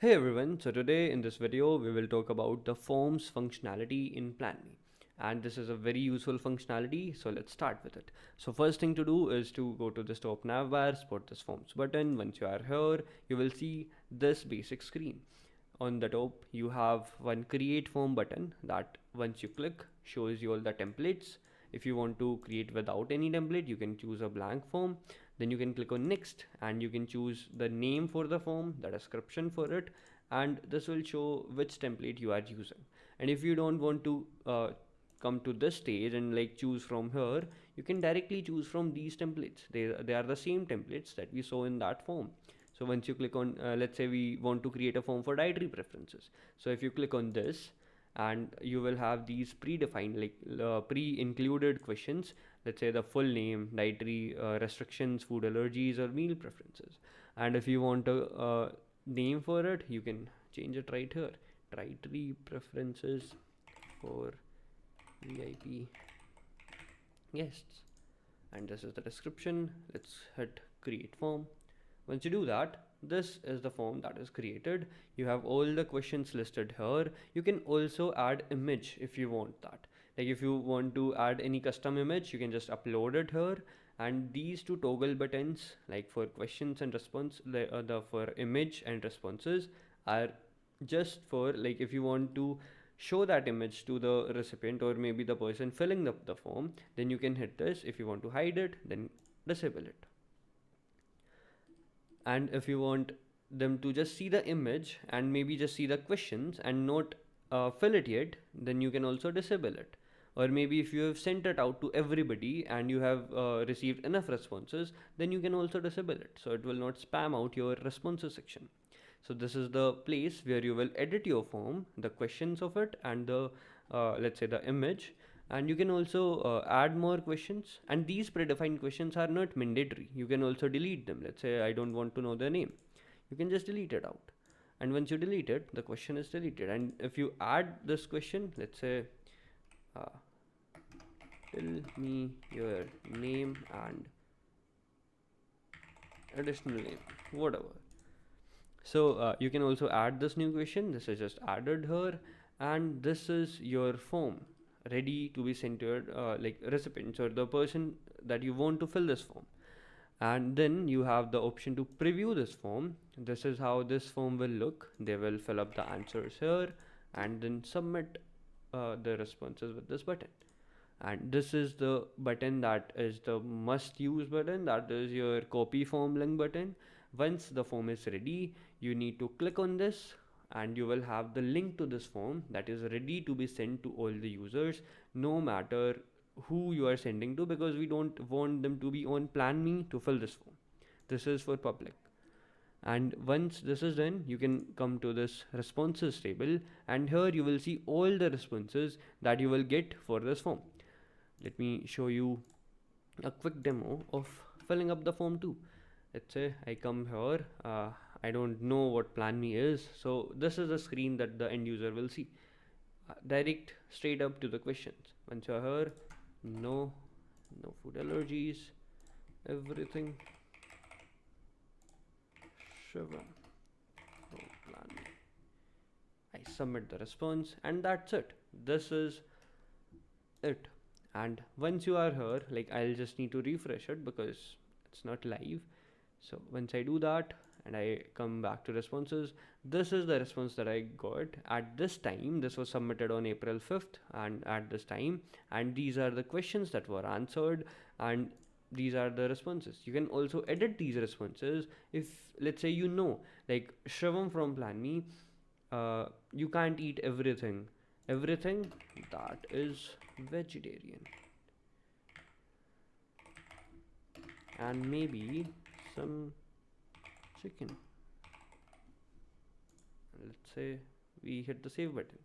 Hey everyone, so today in this video we will talk about the forms functionality in PlanMe, and this is a very useful functionality, so let's start with it. So first thing to do is to go to this top navbar, spot this forms button. Once you are here, you will see this basic screen. On the top you have one create form button that once you click shows you all the templates. If you want to create without any template, you can choose a blank form. Then you can click on next and you can choose the name for the form, the description for it, and this will show which template you are using. And if you don't want to come to this stage and like choose from here, you can directly choose from these templates. They are the same templates that we saw in that form. So once you click on, let's say we want to create a form for dietary preferences. So if you click on this, and you will have these predefined, like pre-included questions. Let's say the full name, dietary restrictions, food allergies, or meal preferences. And if you want a name for it, you can change it right here. Dietary preferences for VIP guests. And this is the description. Let's hit create form. Once you do that, this is the form that is created. You have all the questions listed here. You can also add image if you want that. Like if you want to add any custom image, you can just upload it here. And these two toggle buttons, like for questions and response, the for image and responses, are just for like if you want to show that image to the recipient or maybe the person filling the form, then you can hit this. If you want to hide it, then disable it. And if you want them to just see the image and maybe just see the questions and not fill it yet, then you can also disable it. Or maybe if you have sent it out to everybody and you have received enough responses, then you can also disable it, so it will not spam out your responses section. So this is the place where you will edit your form, the questions of it, and the let's say the image. And you can also add more questions, and these predefined questions are not mandatory. You can also delete them. Let's say I don't want to know their name, you can just delete it out. And once you delete it, the question is deleted. And if you add this question, let's say uh, tell me your name and additional name, whatever. So you can also add this new question. This is just added here, and this is your form ready to be sent to your like recipients or the person that you want to fill this form. And then you have the option to preview this form. This is how this form will look. They will fill up the answers here and then submit the responses with this button. And this is the button that is the must use button, that is your copy form link button. Once the form is ready, you need to click on this and you will have the link to this form that is ready to be sent to all the users, no matter who you are sending to, because we don't want them to be on PlanMe to fill this form. This is for public. And once this is done, you can come to this responses table, and here you will see all the responses that you will get for this form. Let me show you a quick demo of filling up the form too. Let's say I come here, I don't know what PlanMe is, so this is the screen that the end user will see. Direct straight up to the questions. Once you're here, no, no food allergies, everything, Shivam, no PlanMe. I submit the response, and that's it. This is it. And once you are here, like I'll just need to refresh it because it's not live. So once I do that and I come back to responses, this is the response that I got at this time. This was submitted on April 5th and at this time, and these are the questions that were answered, and these are the responses. You can also edit these responses if, let's say, you know, like Shravam from PlanMe, you can't eat everything that is vegetarian, and maybe some chicken. Let's say we hit the save button.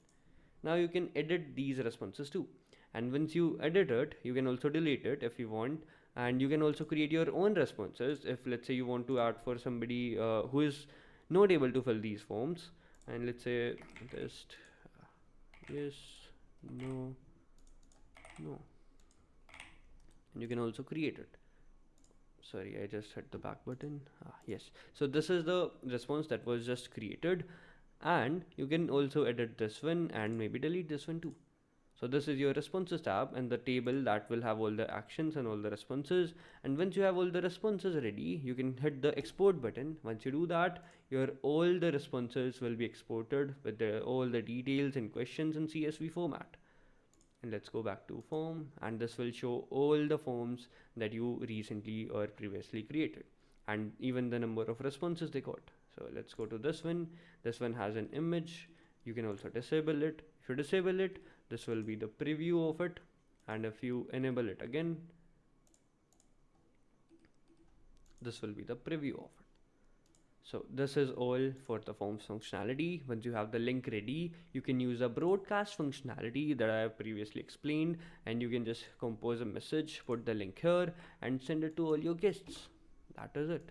Now you can edit these responses too, and once you edit it, you can also delete it if you want. And you can also create your own responses if, let's say, you want to add for somebody who is not able to fill these forms. And let's say just yes, no, no, and you can also create it. Sorry, I just hit the back button. Yes, so this is the response that was just created. And you can also edit this one and maybe delete this one too. So this is your responses tab and the table that will have all the actions and all the responses. And once you have all the responses ready, you can hit the export button. Once you do that, your all the responses will be exported with all the details and questions in CSV format. And let's go back to form, and this will show all the forms that you recently or previously created and even the number of responses they got. So let's go to this one. This one has an image. You can also disable it. If you disable it, this will be the preview of it, and if you enable it again, this will be the preview of it. So this is all for the forms functionality. Once you have the link ready, you can use a broadcast functionality that I have previously explained, and you can just compose a message, put the link here and send it to all your guests. That is it.